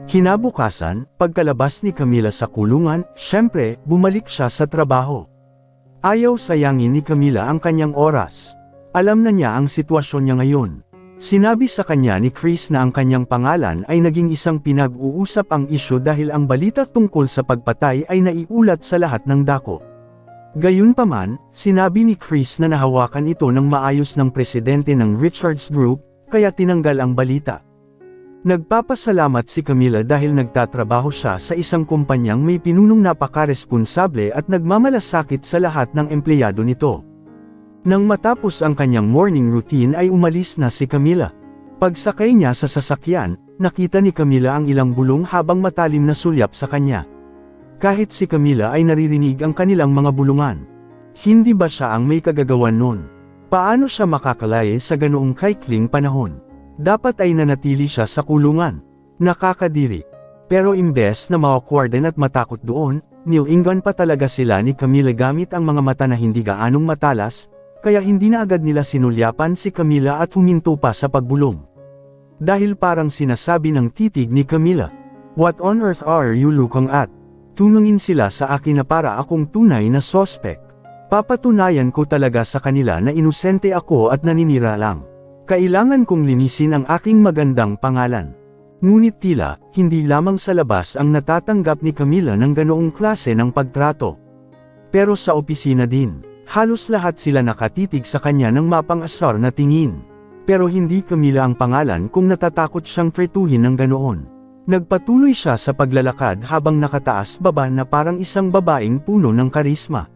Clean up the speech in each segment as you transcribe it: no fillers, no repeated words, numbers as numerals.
Kinabukasan, pagkalabas ni Camila sa kulungan, syempre, bumalik siya sa trabaho. Ayaw sayangin ni Camila ang kanyang oras. Alam na niya ang sitwasyon niya ngayon. Sinabi sa kanya ni Chris na ang kanyang pangalan ay naging isang pinag-uusap ang isyu dahil ang balita tungkol sa pagpatay ay naiulat sa lahat ng dako. Gayunpaman, sinabi ni Chris na nahawakan ito ng maayos ng presidente ng Richards Group, kaya tinanggal ang balita. Nagpapasalamat si Camila dahil nagtatrabaho siya sa isang kumpanyang may pinunong napakaresponsable at nagmamalasakit sa lahat ng empleyado nito. Nang matapos ang kanyang morning routine ay umalis na si Camila. Pagsakay niya sa sasakyan, nakita ni Camila ang ilang bulong habang matalim na sulyap sa kanya. Kahit si Camila ay naririnig ang kanilang mga bulungan. Hindi ba siya ang may kagagawan nun? Paano siya makakalaya sa ganoong kaikling panahon? Dapat ay nanatili siya sa kulungan. Nakakadiri. Pero imbes na ma-awkwarden at matakot doon, nilingan pa talaga sila ni Camila gamit ang mga mata na hindi gaanong matalas, kaya hindi na agad nila sinulyapan si Camila at huminto pa sa pagbulong. Dahil parang sinasabi ng titig ni Camila, "What on earth are you looking at?" Tumingin sila sa akin na para akong tunay na suspect. Papatunayan ko talaga sa kanila na inosente ako at naninira lang. Kailangan kong linisin ang aking magandang pangalan. Ngunit tila, hindi lamang sa labas ang natatanggap ni Camila ng ganoong klase ng pagtrato. Pero sa opisina din, halos lahat sila nakatitig sa kanya ng mapang-asar na tingin. Pero hindi Camila ang pangalan kung natatakot siyang tretuhin ng ganoon. Nagpatuloy siya sa paglalakad habang nakataas baba na parang isang babaeng puno ng karisma.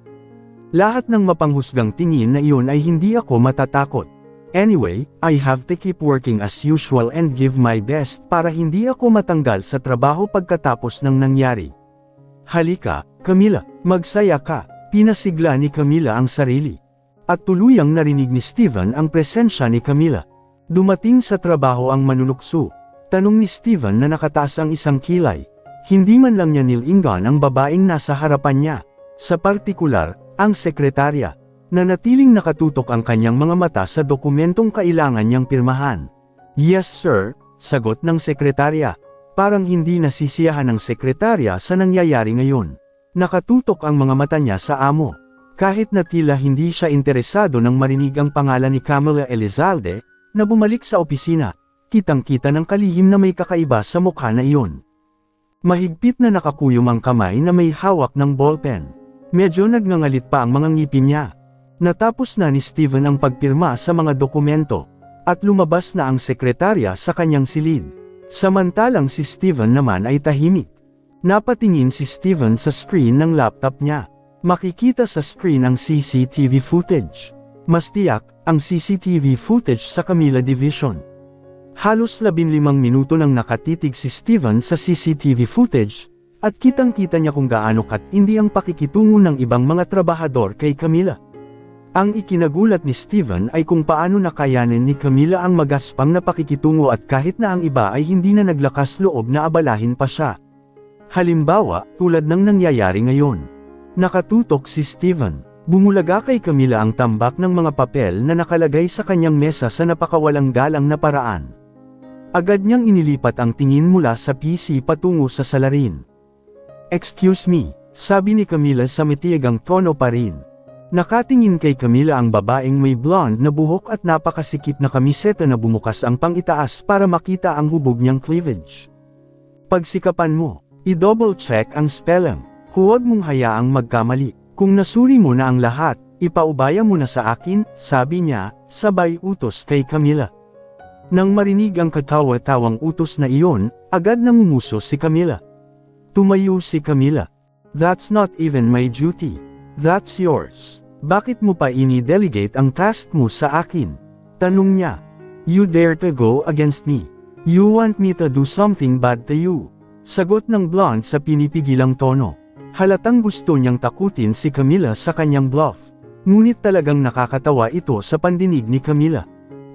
Lahat ng mapanghusgang tingin na iyon ay hindi ako matatakot. Anyway, I have to keep working as usual and give my best para hindi ako matanggal sa trabaho pagkatapos ng nangyari. Halika, Camila, magsaya ka, pinasigla ni Camila ang sarili. At tuluyang narinig ni Steven ang presensya ni Camila. Dumating sa trabaho ang manunukso. Tanong ni Steven na nakataas ang isang kilay. Hindi man lang niya nilingan ang babaeng nasa harapan niya. Sa partikular, ang sekretarya. Nanatiling nakatutok ang kanyang mga mata sa dokumentong kailangan niyang pirmahan. "Yes sir," sagot ng sekretarya. Parang hindi nasisiyahan ng sekretarya sa nangyayari ngayon. Nakatutok ang mga mata niya sa amo. Kahit na tila hindi siya interesado nang marinig ang pangalan ni Camila Elizalde, na bumalik sa opisina, kitang-kita ng kalihim na may kakaiba sa mukha na iyon. Mahigpit na nakakuyom ang kamay na may hawak ng ballpen. Medyo nagngangalit pa ang mga ngipin niya. Natapos na ni Steven ang pagpirma sa mga dokumento, at lumabas na ang sekretarya sa kanyang silid. Samantalang si Steven naman ay tahimik. Napatingin si Steven sa screen ng laptop niya. Makikita sa screen ang CCTV footage. Mas tiyak, ang CCTV footage sa Camila Division. Halos 15 minuto nang nakatitig si Steven sa CCTV footage, at kitang-kita niya kung gaano katindi ang pakikitungo ng ibang mga trabahador kay Camila. Ang ikinagulat ni Steven ay kung paano nakayanin ni Camila ang magaspang na pakikitungo at kahit na ang iba ay hindi na naglakas loob na abalahin pa siya. Halimbawa, tulad ng nangyayari ngayon. Nakatutok si Steven. Bumulaga kay Camila ang tambak ng mga papel na nakalagay sa kanyang mesa sa napakawalang galang na paraan. Agad niyang inilipat ang tingin mula sa PC patungo sa salarin. "Excuse me," sabi ni Camila sa matiyagang tono pa rin. Nakatingin kay Camila ang babaeng may blonde na buhok at napakasikip na kamiseta na bumukas ang pang-itaas para makita ang hubog niyang cleavage. "Pagsikapan mo, i-double check ang spelling. Huwag mong hayaang magkamali. Kung nasuri mo na ang lahat, ipaubaya mo na sa akin," sabi niya, sabay utos kay Camila. Nang marinig ang katawa-tawang utos na iyon, agad nangumuso si Camila. Tumayo si Camila. "That's not even my duty. That's yours. Bakit mo pa ini-delegate ang task mo sa akin?" tanong niya. "You dare to go against me? You want me to do something bad to you?" sagot ng blonde sa pinipigilang tono. Halatang gusto niyang takutin si Camila sa kanyang bluff. Ngunit talagang nakakatawa ito sa pandinig ni Camila.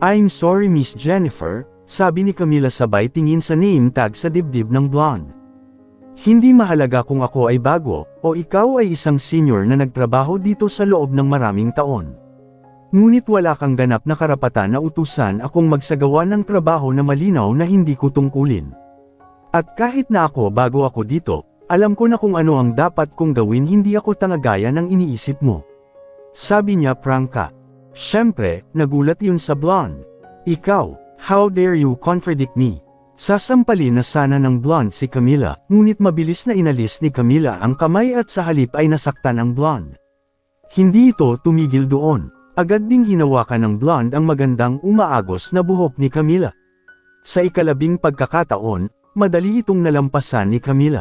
"I'm sorry Miss Jennifer," sabi ni Camila sabay tingin sa name tag sa dibdib ng blonde. "Hindi mahalaga kung ako ay bago, o ikaw ay isang senior na nagtrabaho dito sa loob ng maraming taon. Ngunit wala kang ganap na karapatan na utusan akong magsagawa ng trabaho na malinaw na hindi ko tungkulin. At kahit na ako bago ako dito, alam ko na kung ano ang dapat kong gawin, hindi ako tanga gaya ng iniisip mo. Sabi niya prangka. Siyempre, nagulat yun sa blonde. Ikaw, how dare you contradict me? Sasampalin na sana ng blonde si Camila, ngunit mabilis na inalis ni Camila ang kamay at sa halip ay nasaktan ang blonde. Hindi ito tumigil doon. Agad ding hinawakan ng blonde ang magandang umaagos na buhok ni Camila. Sa ikalabing pagkakataon, madali itong nalampasan ni Camila.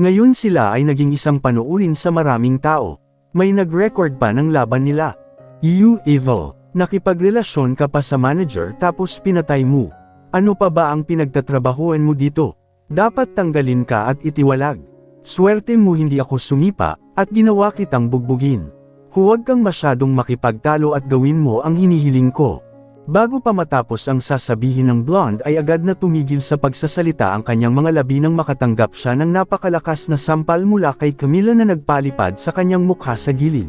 Ngayon sila ay naging isang panuurin sa maraming tao. May nag-record pa ng laban nila. You evil, nakipagrelasyon ka pa sa manager tapos pinatay mo. Ano pa ba ang pinagtatrabahuan mo dito? Dapat tanggalin ka at itiwalag. Swerte mo hindi ako sumipa, at ginawa kitang bugbugin. Huwag kang masyadong makipagtalo at gawin mo ang hinihiling ko. Bago pa matapos ang sasabihin ng blonde ay agad na tumigil sa pagsasalita ang kanyang mga labi nang makatanggap siya ng napakalakas na sampal mula kay Camila na nagpalipad sa kanyang mukha sa gilid.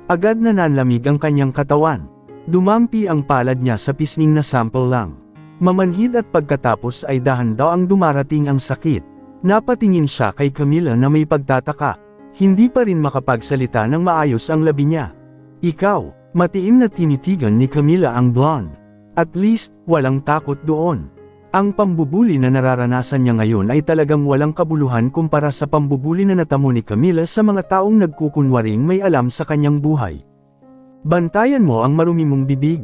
Agad na nanlamig ang kanyang katawan. Dumampi ang palad niya sa pisning na sample lang. Mamanhid at pagkatapos ay dahan daw ang dumarating ang sakit. Napatingin siya kay Camila na may pagtataka. Hindi pa rin makapagsalita ng maayos ang labi niya. Ikaw, matiim na tinitigan ni Camila ang blonde. At least, walang takot doon. Ang pambubuli na nararanasan niya ngayon ay talagang walang kabuluhan kumpara sa pambubuli na natamo ni Camila sa mga taong nagkukunwaring may alam sa kanyang buhay. Bantayan mo ang marumi mong bibig.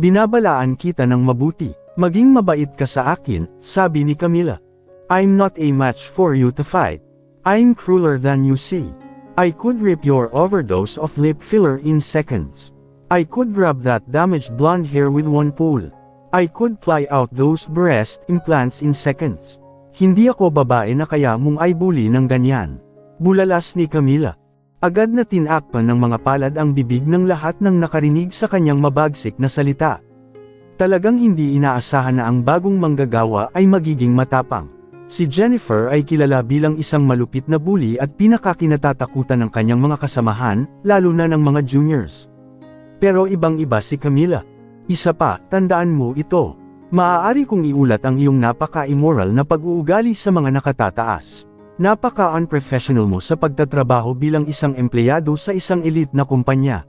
Binabalaan kita ng mabuti. Maging mabait ka sa akin, sabi ni Camila. I'm not a match for you to fight. I'm crueler than you see. I could rip your overdose of lip filler in seconds. I could grab that damaged blonde hair with one pull. I could fly out those breast implants in seconds. Hindi ako babae na kaya mong ay bully ng ganyan. Bulalas ni Camila. Agad na tinakpan ng mga palad ang bibig ng lahat ng nakarinig sa kanyang mabagsik na salita. Talagang hindi inaasahan na ang bagong manggagawa ay magiging matapang. Si Jennifer ay kilala bilang isang malupit na bully at pinakakinatatakutan ng kanyang mga kasamahan, lalo na ng mga juniors. Pero ibang-iba si Camila. Isa pa, tandaan mo ito. Maaari kong iulat ang iyong napaka-immoral na pag-uugali sa mga nakatataas. Napaka-unprofessional mo sa pagtatrabaho bilang isang empleyado sa isang elite na kumpanya.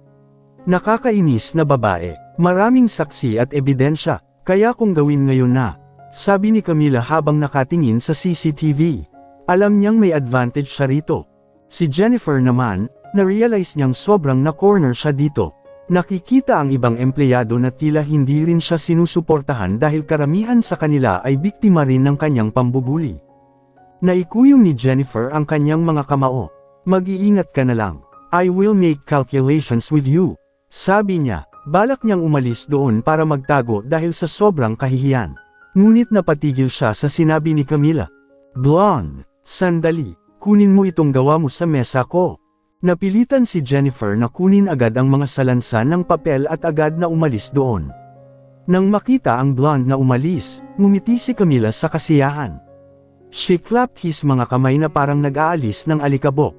Nakakainis na babae, maraming saksi at ebidensya, kaya kung gawin ngayon na, sabi ni Camila habang nakatingin sa CCTV. Alam niyang may advantage siya rito. Si Jennifer naman, na-realize niyang sobrang na-corner siya dito. Nakikita ang ibang empleyado na tila hindi rin siya sinusuportahan dahil karamihan sa kanila ay biktima rin ng kanyang pambubuli. Naikuyong ni Jennifer ang kanyang mga kamao. Mag-iingat ka na lang. I will make calculations with you. Sabi niya, balak niyang umalis doon para magtago dahil sa sobrang kahihiyan. Ngunit napatigil siya sa sinabi ni Camila. Blonde, sandali, kunin mo itong gawa mo sa mesa ko. Napilitan si Jennifer na kunin agad ang mga salansan ng papel at agad na umalis doon. Nang makita ang blonde na umalis, ngumiti si Camila sa kasiyahan. She clapped his mga kamay na parang nag-aalis ng alikabok.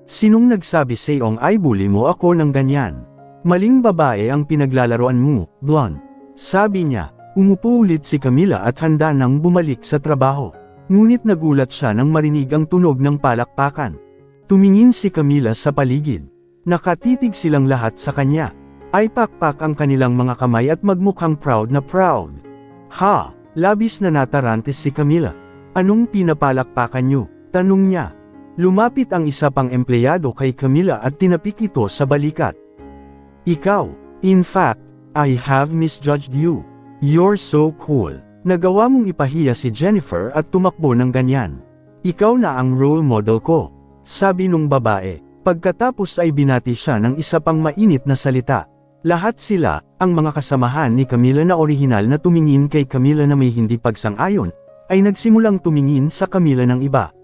Sinong nagsabi sa'yong ay bully mo ako ng ganyan? Maling babae ang pinaglalaroan mo, blonde. Sabi niya, umupo ulit si Camila at handa nang bumalik sa trabaho. Ngunit nagulat siya nang marinig ang tunog ng palakpakan. Tumingin si Camila sa paligid. Nakatitig silang lahat sa kanya. Ay pakpak ang kanilang mga kamay at magmukhang proud na proud. Ha! Labis na natarante si Camila. Anong pinapalakpakan niyo? Tanong niya. Lumapit ang isa pang empleyado kay Camila at tinapik ito sa balikat. Ikaw, in fact, I have misjudged you. You're so cool. Nagawa mong ipahiya si Jennifer at tumakbo ng ganyan. Ikaw na ang role model ko. Sabi nung babae, pagkatapos ay binati siya ng isa pang mainit na salita. Lahat sila, ang mga kasamahan ni Camila na orihinal na tumingin kay Camila na may hindi pagsang-ayon, ay nagsimulang tumingin sa Camila ng iba.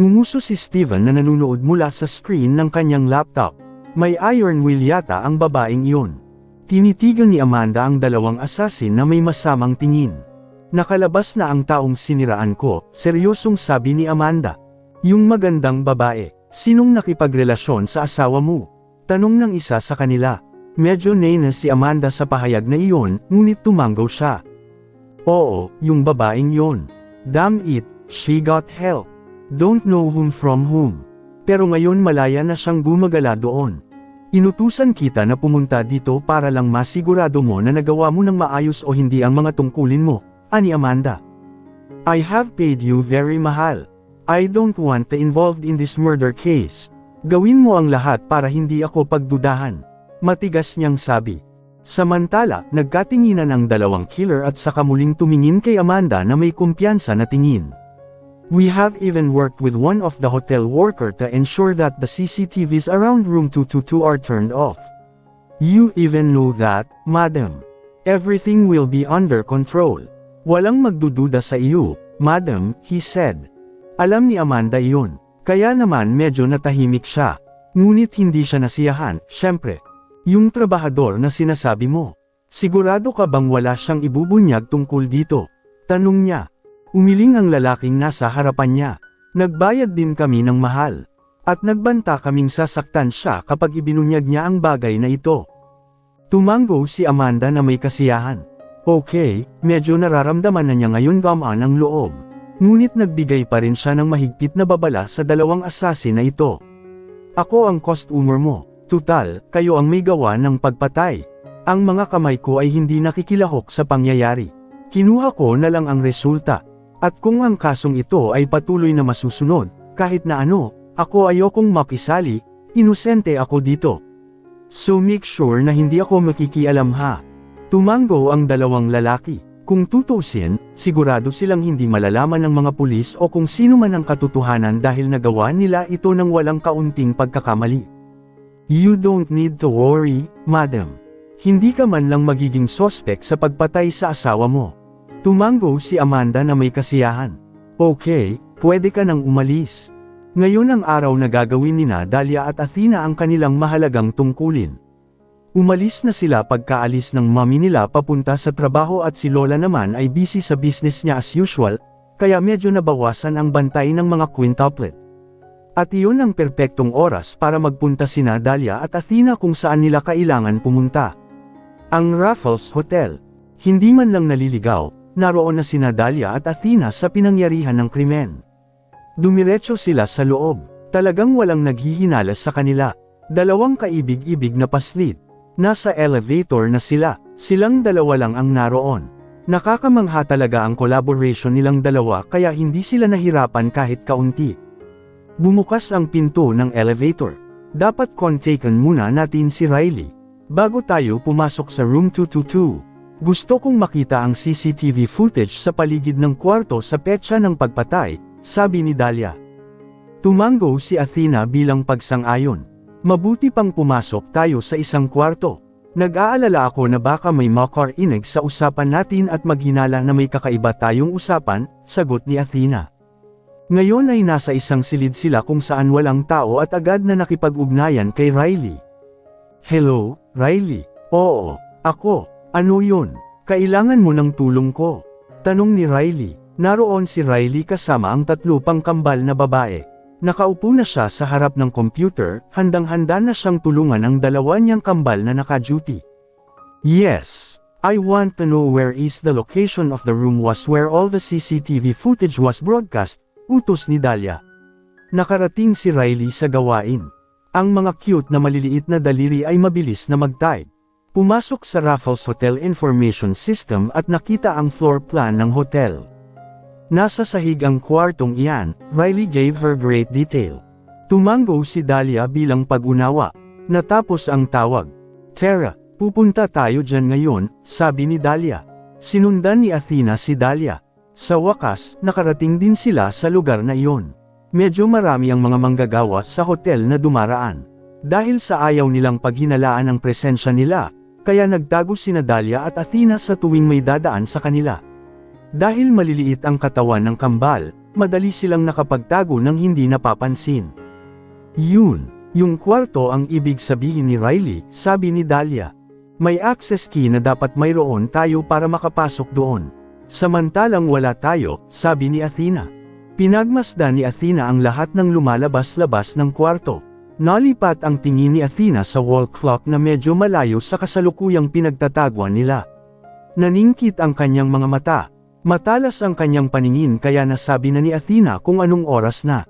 Ngumuso si Steven na nanunood mula sa screen ng kanyang laptop. May iron will yata ang babaeng iyon. Tinitigan ni Amanda ang dalawang assassin na may masamang tingin. Nakalabas na ang taong siniraan ko, seryosong sabi ni Amanda. Yung magandang babae, sinong nakipagrelasyon sa asawa mo? Tanong ng isa sa kanila. Medyo nena si Amanda sa pahayag na iyon, ngunit tumanggaw siya. Oo, yung babaeng yon. Damn it, She got help. Don't know whom from whom. Pero ngayon malaya na siyang gumagala doon. Inutusan kita na pumunta dito para lang masigurado mo na nagawa mo ng maayos o hindi ang mga tungkulin mo, ani Amanda. I have paid you very mahal. I don't want to involved in this murder case. Gawin mo ang lahat para hindi ako pagdudahan. Matigas niyang sabi. Samantala, nagkatinginan ang dalawang killer at saka muling tumingin kay Amanda na may kumpiyansa na tingin. We have even worked with one of the hotel worker to ensure that the CCTVs around room 222 are turned off. You even know that, madam. Everything will be under control. Walang magdududa sa iyo, madam, he said. Alam ni Amanda iyon, kaya naman medyo natahimik siya. Ngunit hindi siya nasiyahan, syempre. Yung trabahador na sinasabi mo. Sigurado ka bang wala siyang ibubunyag tungkol dito? Tanong niya. Umiling ang lalaking nasa harapan niya. Nagbayad din kami ng mahal. At nagbanta kaming sasaktan siya kapag ibinunyag niya ang bagay na ito. Tumango si Amanda na may kasiyahan. Okay, medyo nararamdaman na niya ngayon gamaan ang loob. Ngunit nagbigay pa rin siya ng mahigpit na babala sa dalawang assassin na ito. Ako ang customer mo. Tutal, kayo ang may gawa ng pagpatay. Ang mga kamay ko ay hindi nakikilahok sa pangyayari. Kinuha ko na lang ang resulta. At kung ang kasong ito ay patuloy na masusunod, kahit na ano, ako ayokong makisali, inosente ako dito. So make sure na hindi ako makikialam ha. Tumango ang dalawang lalaki. Kung tutusin, sigurado silang hindi malalaman ng mga pulis o kung sino man ang katotohanan dahil nagawa nila ito ng walang kaunting pagkakamali. You don't need to worry, madam. Hindi ka man lang magiging suspect sa pagpatay sa asawa mo. Tumango si Amanda na may kasiyahan. Okay, pwede ka nang umalis. Ngayon ang araw na gagawin ni Dalia at Athena ang kanilang mahalagang tungkulin. Umalis na sila pagkaalis ng mommy nila papunta sa trabaho at si Lola naman ay busy sa business niya as usual, kaya medyo nabawasan ang bantay ng mga quintuplet. At iyon ang perpektong oras para magpunta sina Dalia at Athena kung saan nila kailangan pumunta. Ang Raffles Hotel. Hindi man lang naliligaw, naroon na sina Dalia at Athena sa pinangyarihan ng krimen. Dumiretso sila sa loob, talagang walang naghihinalas sa kanila. Dalawang kaibig-ibig na paslit. Nasa elevator na sila, silang dalawa lang ang naroon. Nakakamangha talaga ang collaboration nilang dalawa kaya hindi sila nahirapan kahit kaunti. Bumukas ang pinto ng elevator. Dapat kontaken muna natin si Riley. Bago tayo pumasok sa room 222. Gusto kong makita ang CCTV footage sa paligid ng kwarto sa petsa ng pagpatay, sabi ni Dalia. Tumango si Athena bilang pagsang-ayon. Mabuti pang pumasok tayo sa isang kwarto. Nag-aalala ako na baka may makarinig sa usapan natin at maghinala na may kakaiba tayong usapan, sagot ni Athena. Ngayon ay nasa isang silid sila kung saan walang tao at agad na nakipag-ugnayan kay Riley. Hello, Riley. Oo, ako. Ano yun? Kailangan mo ng tulong ko. Tanong ni Riley. Naroon si Riley kasama ang tatlo pang kambal na babae. Nakaupo na siya sa harap ng computer, handang-handa na siyang tulungan ang dalawa niyang kambal na naka-duty. Yes, I want to know where is the location of the room was where all the CCTV footage was broadcast, utos ni Dalia. Nakarating si Riley sa gawain. Ang mga cute na maliliit na daliri ay mabilis na mag-type. Pumasok sa Raffles Hotel Information System at nakita ang floor plan ng hotel. Nasa sahig ang kwartong iyan, Riley gave her great detail. Tumango si Dalia bilang pag-unawa. Natapos ang tawag. Tara, pupunta tayo dyan ngayon, sabi ni Dalia. Sinundan ni Athena si Dalia. Sa wakas, nakarating din sila sa lugar na iyon. Medyo marami ang mga manggagawa sa hotel na dumaraan. Dahil sa ayaw nilang paghinalaan ang presensya nila, kaya nagtago sina Dalia at Athena sa tuwing may dadaan sa kanila. Dahil maliliit ang katawan ng kambal, madali silang nakapagtago ng hindi napapansin. Yun, yung kwarto ang ibig sabihin ni Riley, sabi ni Dalia. May access key na dapat mayroon tayo para makapasok doon. Samantalang wala tayo, sabi ni Athena. Pinagmasdan ni Athena ang lahat ng lumalabas-labas ng kwarto. Nalipat ang tingin ni Athena sa wall clock na medyo malayo sa kasalukuyang pinagtatagwan nila. Naningkit ang kanyang mga mata. Matalas ang kanyang paningin kaya nasabi na ni Athena kung anong oras na.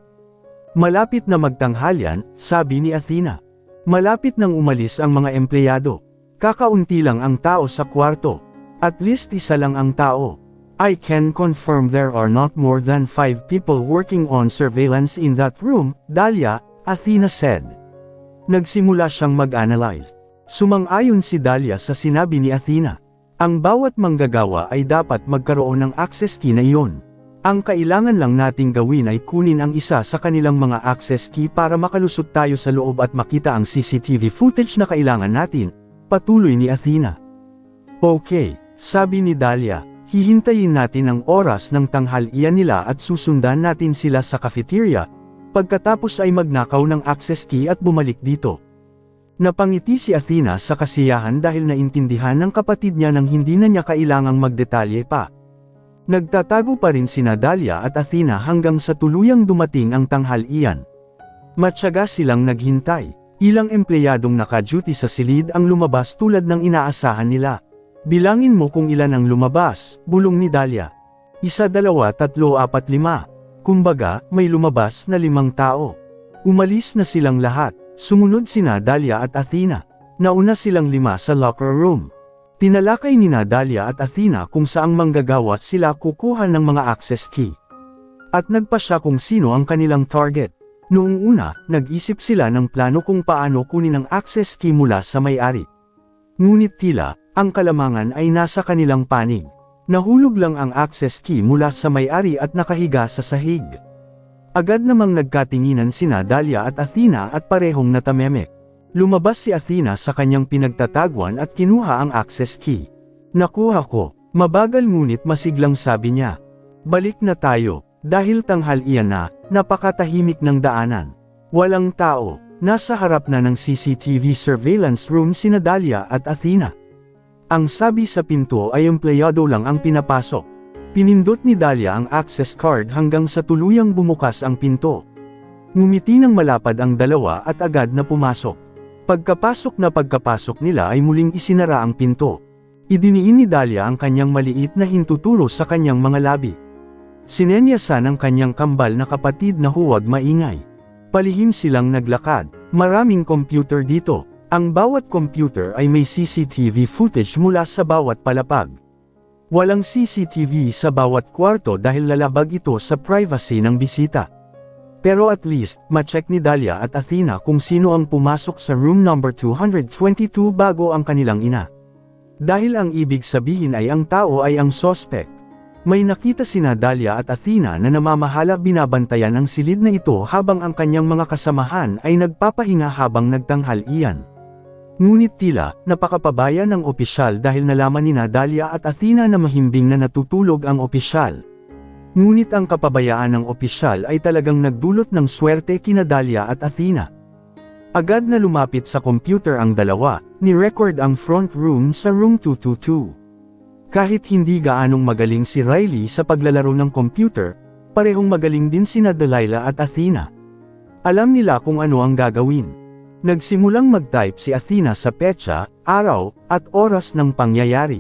Malapit na magtanghalian, sabi ni Athena. Malapit nang umalis ang mga empleyado. Kakaunti lang ang tao sa kwarto. At least isa lang ang tao. I can confirm there are not more than 5 people working on surveillance in that room, Dahlia, Athena said. Nagsimula siyang mag-analyze. Sumang-ayon si Dahlia sa sinabi ni Athena. Ang bawat manggagawa ay dapat magkaroon ng access key na iyon. Ang kailangan lang nating gawin ay kunin ang isa sa kanilang mga access key para makalusot tayo sa loob at makita ang CCTV footage na kailangan natin, patuloy ni Athena. Okay, sabi ni Dahlia. Hihintayin natin ang oras ng tanghalian nila at susundan natin sila sa cafeteria, pagkatapos ay magnakaw ng access key at bumalik dito. Napangiti si Athena sa kasiyahan dahil naintindihan ng kapatid niya nang hindi na niya kailangang magdetalye pa. Nagtatago pa rin sina Dahlia at Athena hanggang sa tuluyang dumating ang tanghalian. Matyaga silang naghintay. Ilang empleyadong naka-duty sa silid ang lumabas tulad ng inaasahan nila. Bilangin mo kung ilan ang lumabas, bulong ni Dahlia. 1, 2, 3, 4, 5. Kumbaga, may lumabas na 5 tao. Umalis na silang lahat. Sumunod sina Dahlia at Athena. Nauna silang 5 sa locker room. Tinalakay ni Dahlia at Athena kung saang manggagawa sila kukuha ng mga access key. At nagpa siya kung sino ang kanilang target. Noong una, nag-isip sila ng plano kung paano kunin ang access key mula sa may-ari. Ngunit tila, ang kalamangan ay nasa kanilang panig. Nahulog lang ang access key mula sa may-ari at nakahiga sa sahig. Agad namang nagkatinginan sina Dahlia at Athena at parehong natameme. Lumabas si Athena sa kanyang pinagtataguan at kinuha ang access key. Nakuha ko. Mabagal ngunit masiglang sabi niya. Balik na tayo. Dahil tanghalian na, napakatahimik ng daanan. Walang tao. Nasa harap na ng CCTV surveillance room sina Dahlia at Athena. Ang sabi sa pinto ay empleyado lang ang pinapasok. Pinindot ni Dahlia ang access card hanggang sa tuluyang bumukas ang pinto. Ngumiti ng malapad ang dalawa at agad na pumasok. Pagkapasok nila ay muling isinara ang pinto. Idiniin ni Dahlia ang kanyang maliit na hintuturo sa kanyang mga labi. Sinenyasan ang kanyang kambal na kapatid na huwag maingay. Palihim silang naglakad. Maraming computer dito. Ang bawat computer ay may CCTV footage mula sa bawat palapag. Walang CCTV sa bawat kwarto dahil lalabag ito sa privacy ng bisita. Pero at least, ma-check ni Dahlia at Athena kung sino ang pumasok sa room number 222 bago ang kanilang ina. Dahil ang ibig sabihin ay ang tao ay ang suspect. May nakita sina Dahlia at Athena na namamahala binabantayan ang silid na ito habang ang kanyang mga kasamahan ay nagpapahinga habang nagtanghalian. Ngunit tila, napakapabaya ng opisyal dahil nalaman ni Dahlia at Athena na mahimbing na natutulog ang opisyal. Ngunit ang kapabayaan ng opisyal ay talagang nagdulot ng swerte kina Dahlia at Athena. Agad na lumapit sa computer ang dalawa, ni-record ang front room sa room 222. Kahit hindi gaanong magaling si Riley sa paglalaro ng computer, parehong magaling din sina Delilah at Athena. Alam nila kung ano ang gagawin. Nagsimulang mag-type si Athena sa petsa, araw, at oras ng pangyayari.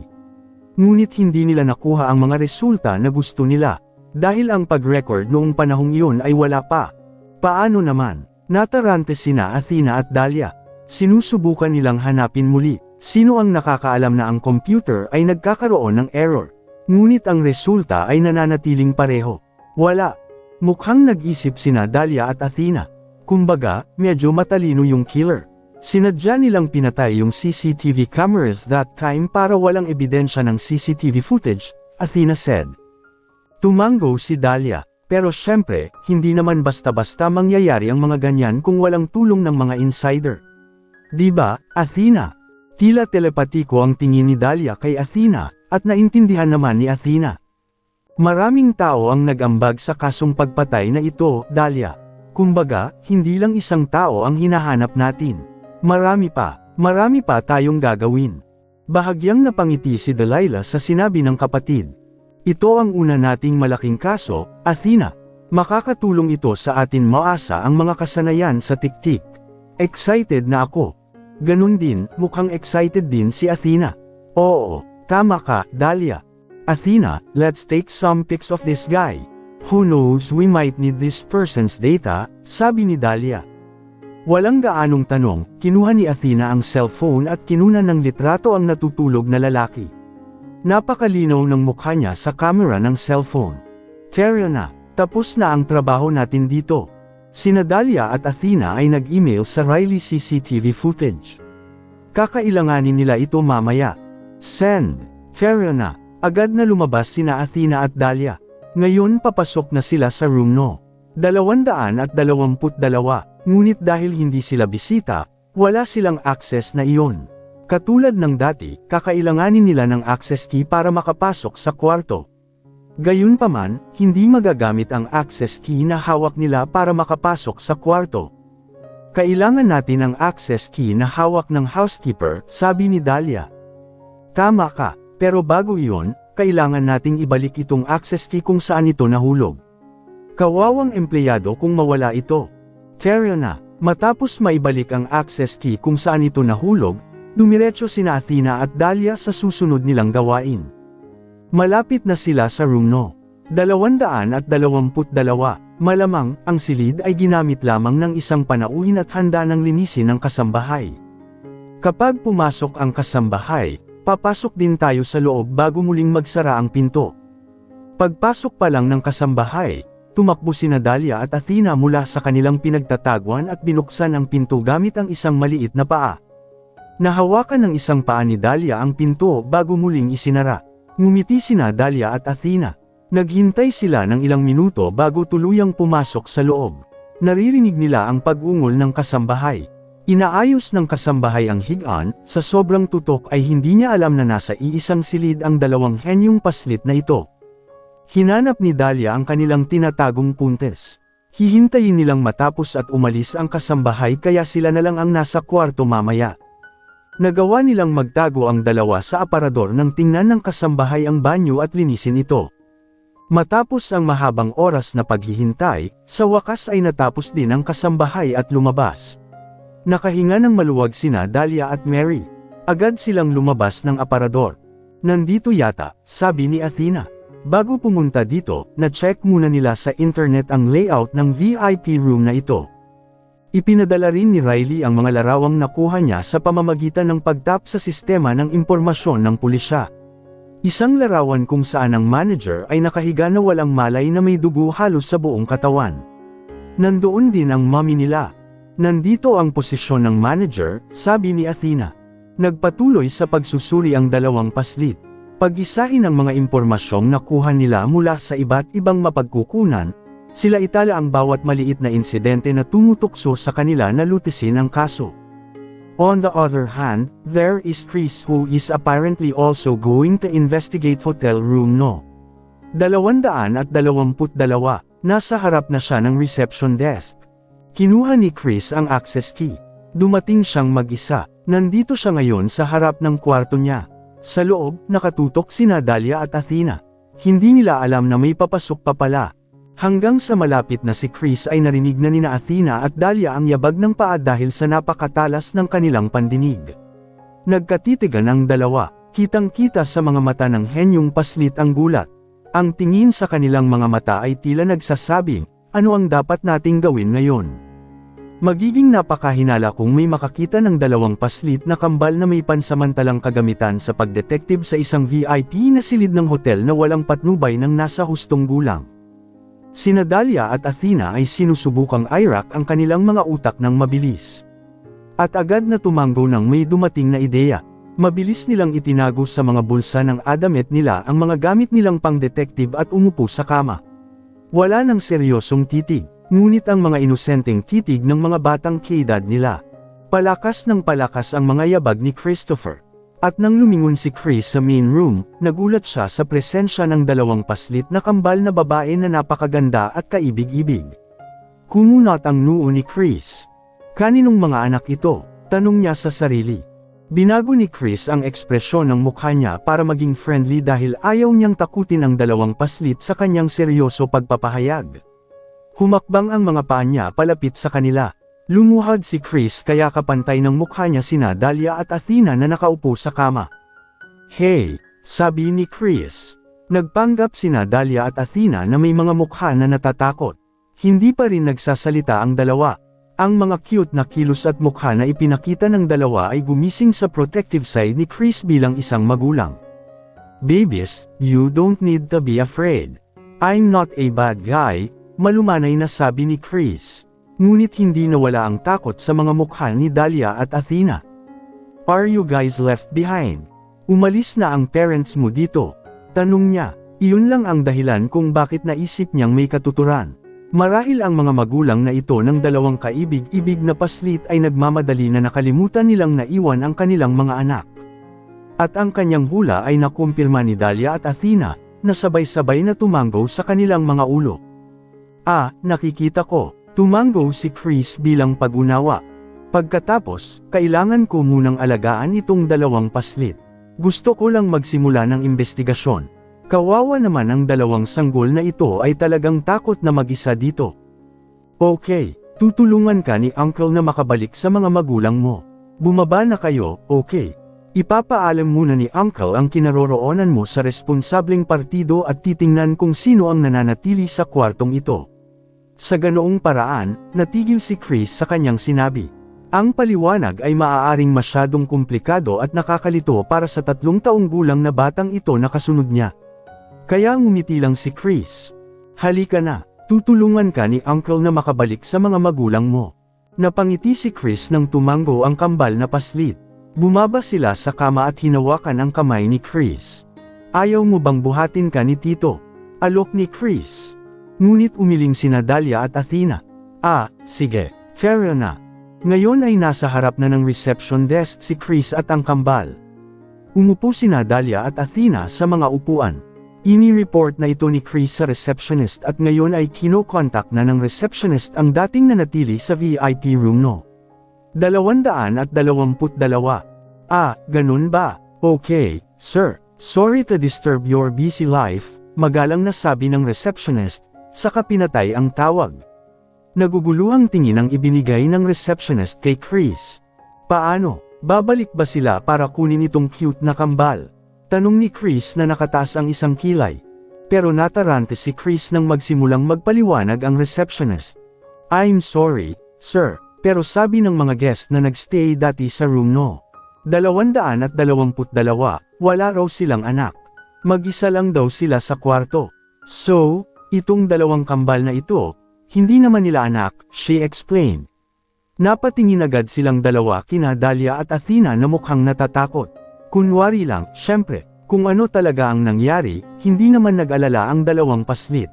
Ngunit hindi nila nakuha ang mga resulta na gusto nila, dahil ang pag-record noong panahong iyon ay wala pa. Paano naman? Natarante sina Athena at Dahlia. Sinusubukan nilang hanapin muli, sino ang nakakaalam na ang computer ay nagkakaroon ng error. Ngunit ang resulta ay nananatiling pareho. Wala. Mukhang nag-isip sina Dahlia at Athena. Kumbaga, medyo matalino yung killer. Sinadya nilang pinatay yung CCTV cameras that time para walang ebidensya ng CCTV footage, Athena said. Tumango si Dahlia, pero syempre, hindi naman basta-basta mangyayari ang mga ganyan kung walang tulong ng mga insider. Diba, Athena? Tila telepatiko ang tingin ni Dahlia kay Athena, at naintindihan naman ni Athena. Maraming tao ang nag-ambag sa kasong pagpatay na ito, Dahlia. Kumbaga, hindi lang isang tao ang hinahanap natin. Marami pa tayong gagawin. Bahagyang napangiti si Delilah sa sinabi ng kapatid. Ito ang una nating malaking kaso, Athena. Makakatulong ito sa atin maasa ang mga kasanayan sa tiktik. Excited na ako. Ganun din, mukhang excited din si Athena. Oo, tama ka, Dahlia. Athena, let's take some pics of this guy. Who knows, we might need this person's data, sabi ni Dahlia. Walang gaanong tanong, kinuha ni Athena ang cellphone at kinunan ng litrato ang natutulog na lalaki. Napakalinaw ng mukha niya sa camera ng cellphone. Fair na, tapos na ang trabaho natin dito. Sina Dahlia at Athena ay nag-email sa Riley CCTV footage. Kakailanganin nila ito mamaya. Send. Fair na, agad na lumabas sina Athena at Dahlia. Ngayon papasok na sila sa room no. 222, ngunit dahil hindi sila bisita, wala silang access na iyon. Katulad ng dati, kakailanganin nila ng access key para makapasok sa kwarto. Gayunpaman, hindi magagamit ang access key na hawak nila para makapasok sa kwarto. Kailangan natin ang access key na hawak ng housekeeper, sabi ni Dahlia. Tama ka, pero bago iyon, kailangan nating ibalik itong access key kung saan ito nahulog. Kawawang empleyado kung mawala ito. Fair na, matapos maibalik ang access key kung saan ito nahulog, dumiretso sina Athena at Dahlia sa susunod nilang gawain. Malapit na sila sa room no. 222, malamang, ang silid ay ginamit lamang ng isang panauhin at handa ng linisin ng kasambahay. Kapag pumasok ang kasambahay, papasok din tayo sa loob bago muling magsara ang pinto. Pagpasok pa lang ng kasambahay, tumakbo sina Dahlia at Athena mula sa kanilang pinagtatagwan at binuksan ang pinto gamit ang isang maliit na paa. Nahawakan ng isang paa ni Dahlia ang pinto bago muling isinara. Ngumiti sina Dahlia at Athena. Naghintay sila ng ilang minuto bago tuluyang pumasok sa loob. Naririnig nila ang pag-ungol ng kasambahay. Inaayos ng kasambahay ang higaan, sa sobrang tutok ay hindi niya alam na nasa iisang silid ang dalawang henyong paslit na ito. Hinanap ni Dahlia ang kanilang tinatagong puntes. Hihintayin nilang matapos at umalis ang kasambahay kaya sila na lang ang nasa kwarto mamaya. Nagawa nilang magtago ang dalawa sa aparador nang tingnan ng kasambahay ang banyo at linisin ito. Matapos ang mahabang oras na paghihintay, sa wakas ay natapos din ang kasambahay at lumabas. Nakahinga ng maluwag sina Dahlia at Mary. Agad silang lumabas ng aparador. Nandito yata, sabi ni Athena. Bago pumunta dito, na-check muna nila sa internet ang layout ng VIP room na ito. Ipinadala rin ni Riley ang mga larawang nakuha niya sa pamamagitan ng pagtap sa sistema ng impormasyon ng pulisya. Isang larawan kung saan ang manager ay nakahiga na walang malay na may dugo halos sa buong katawan. Nandoon din ang mommy nila. Nandito ang posisyon ng manager, sabi ni Athena. Nagpatuloy sa pagsusuri ang dalawang paslit. Pag-isahin ang mga impormasyong nakuha nila mula sa iba't ibang mapagkukunan, sila itala ang bawat maliit na insidente na tumutukso sa kanila na lutisin ang kaso. On the other hand, there is Chris who is apparently also going to investigate hotel room no. 222, nasa harap na siya ng reception desk. Kinuha ni Chris ang access key. Dumating siyang mag-isa. Nandito siya ngayon sa harap ng kwarto niya. Sa loob, nakatutok sina Dahlia at Athena. Hindi nila alam na may papasok pa pala. Hanggang sa malapit na si Chris ay narinig na nina Athena at Dahlia ang yabag ng paa dahil sa napakatalas ng kanilang pandinig. Nagkatitigan ang dalawa. Kitang-kita sa mga mata ng henyong paslit ang gulat. Ang tingin sa kanilang mga mata ay tila nagsasabing, ano ang dapat nating gawin ngayon? Magiging napakahinala kung may makakita ng dalawang paslit na kambal na may pansamantalang kagamitan sa pagdetective sa isang VIP na silid ng hotel na walang patnubay ng nasa hustong gulang. Sina Dahlia at Athena ay sinusubukang i-rack ang kanilang mga utak ng mabilis. At agad na tumanggo nang may dumating na ideya. Mabilis nilang itinago sa mga bulsa ng damit nila ang mga gamit nilang pang-detective at umupo sa kama. Wala nang seryosong titig. Ngunit ang mga inosenteng titig ng mga batang kaedad nila. Palakas ng palakas ang mga yabag ni Christopher. At nang lumingon si Chris sa main room, nagulat siya sa presensya ng dalawang paslit na kambal na babae na napakaganda at kaibig-ibig. Kumunat ang noo ni Chris. Kaninong mga anak ito? Tanong niya sa sarili. Binago ni Chris ang ekspresyon ng mukha niya para maging friendly dahil ayaw niyang takutin ang dalawang paslit sa kanyang seryoso pagpapahayag. Humakbang ang mga paa niya palapit sa kanila. Lumuhad si Chris kaya kapantay ng mukha niya sina Dahlia at Athena na nakaupo sa kama. Hey, sabi ni Chris. Nagpanggap sina Dahlia at Athena na may mga mukha na natatakot. Hindi pa rin nagsasalita ang dalawa. Ang mga cute na kilos at mukha na ipinakita ng dalawa ay gumising sa protective side ni Chris bilang isang magulang. "Babies, you don't need to be afraid. I'm not a bad guy," malumanay na sabi ni Chris. Ngunit hindi nawala ang takot sa mga mukha ni Dahlia at Athena. "Are you guys left behind? Umalis na ang parents mo dito?" Tanong niya. Iyon lang ang dahilan kung bakit naisip niyang may katuturan. Marahil ang mga magulang na ito ng dalawang kaibig-ibig na paslit ay nagmamadali na nakalimutan nilang naiwan ang kanilang mga anak. At ang kanyang hula ay nakumpirma ni Dahlia at Athena, na sabay-sabay na tumanggo sa kanilang mga ulo. Nakikita ko, tumanggo si Chris bilang pag-unawa. Pagkatapos, kailangan ko munang alagaan itong dalawang paslit. Gusto ko lang magsimula ng investigasyon. Kawawa naman ang dalawang sanggol na ito ay talagang takot na mag-isa dito. "Okay, tutulungan ka ni Uncle na makabalik sa mga magulang mo. Bumaba na kayo, okay? Ipapaalam muna ni Uncle ang kinaroroonan mo sa responsableng partido at titingnan kung sino ang nananatili sa kwartong ito." Sa ganoong paraan, natigil si Chris sa kanyang sinabi. Ang paliwanag ay maaaring masyadong komplikado at nakakalito para sa 3 taong gulang na batang ito na kasunod niya. Kaya ngumiti lang si Chris. "Halika na, tutulungan ka ni Uncle na makabalik sa mga magulang mo." Napangiti si Chris nang tumanggo ang kambal na paslit. Bumaba sila sa kama at hinawakan ang kamay ni Chris. "Ayaw mo bang buhatin ka ni Tito?" alok ni Chris. Ngunit umiling sina Dahlia at Athena. Sige, fair na." Ngayon ay nasa harap na ng reception desk si Chris at ang kambal. Umupo sina Dahlia at Athena sa mga upuan. Ini-report na ito ni Chris sa receptionist at ngayon ay kino-contact na ng receptionist ang dating nanatili sa VIP room no. 222. Ganun ba? "Okay, sir. Sorry to disturb your busy life," magalang na sabi ng receptionist, saka pinatay ang tawag. Naguguluhang tingin ang ibinigay ng receptionist kay Chris. "Paano? Babalik ba sila para kunin itong cute na kambal?" tanong ni Chris na nakataas ang isang kilay. Pero natarante si Chris nang magsimulang magpaliwanag ang receptionist. "I'm sorry, sir, pero sabi ng mga guest na nagstay dati sa room no. 222, wala raw silang anak. Mag-isa lang daw sila sa kwarto. So, itong dalawang kambal na ito, hindi naman nila anak," she explained. Napatingin agad silang dalawa kina Dahlia at Athena na mukhang natatakot. Kunwari lang, syempre, kung ano talaga ang nangyari, hindi naman nag-alala ang dalawang paslit.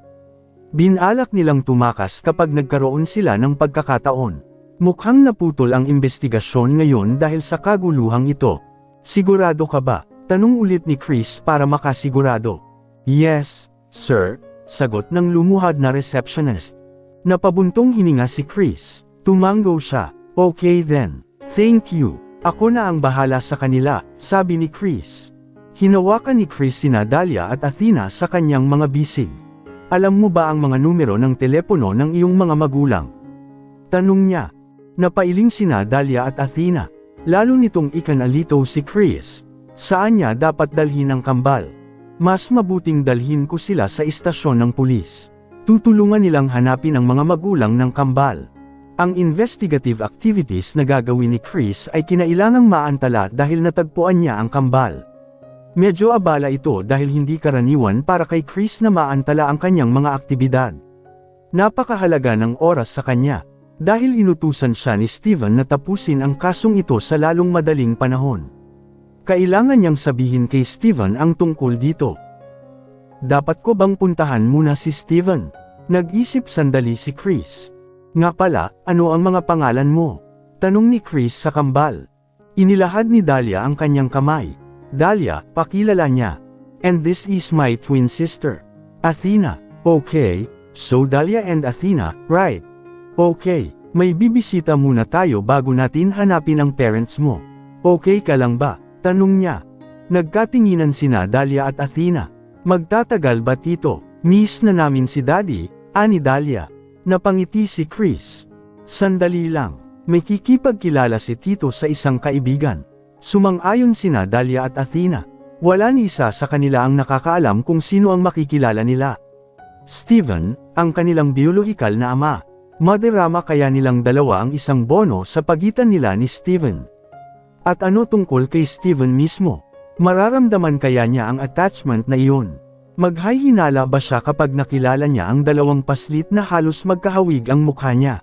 Binalak nilang tumakas kapag nagkaroon sila ng pagkakataon. Mukhang naputol ang investigasyon ngayon dahil sa kaguluhang ito. "Sigurado ka ba?" tanong ulit ni Chris para makasigurado. "Yes, sir," sagot ng lumuhad na receptionist. Napabuntong hininga si Chris. Tumanggo siya. "Okay then. Thank you. Ako na ang bahala sa kanila," sabi ni Chris. Hinawakan ni Chris sina Dahlia at Athena sa kanyang mga bisig. "Alam mo ba ang mga numero ng telepono ng iyong mga magulang?" tanong niya. Napailing sina Dahlia at Athena. Lalo nitong ikanalito si Chris. Saan niya dapat dalhin ang kambal? "Mas mabuting dalhin ko sila sa istasyon ng pulis. Tutulungan nilang hanapin ang mga magulang ng kambal." Ang investigative activities na gagawin ni Chris ay kinailangang maantala dahil natagpuan niya ang kambal. Medyo abala ito dahil hindi karaniwan para kay Chris na maantala ang kanyang mga aktibidad. Napakahalaga ng oras sa kanya, dahil inutusan siya ni Steven na tapusin ang kasong ito sa lalong madaling panahon. Kailangan niyang sabihin kay Steven ang tungkol dito. "Dapat ko bang puntahan muna si Steven?" Nag-isip sandali si Chris. "Nga pala, ano ang mga pangalan mo?" tanong ni Chris sa kambal. Inilahad ni Dahlia ang kanyang kamay. "Dahlia, pakilala niya. And this is my twin sister, Athena." "Okay, so Dahlia and Athena, right? Okay, may bibisita muna tayo bago natin hanapin ang parents mo. Okay ka lang ba?" tanong niya. Nagkatinginan sina Dahlia at Athena. "Magtatagal ba tito? Miss na namin si Daddy," ani Dahlia. Napangiti si Chris. "Sandali lang, may kikipagkilala si Tito sa isang kaibigan." Sumang-ayon sina Dahlia at Athena. Wala ni isa sa kanila ang nakakaalam kung sino ang makikilala nila. Steven, ang kanilang biyolohikal na ama. Madarama kaya nilang dalawa ang isang bono sa pagitan nila ni Steven. At ano tungkol kay Steven mismo? Mararamdaman kaya niya ang attachment na iyon? Maghahinala ba siya kapag nakilala niya ang dalawang paslit na halos magkahawig ang mukha niya?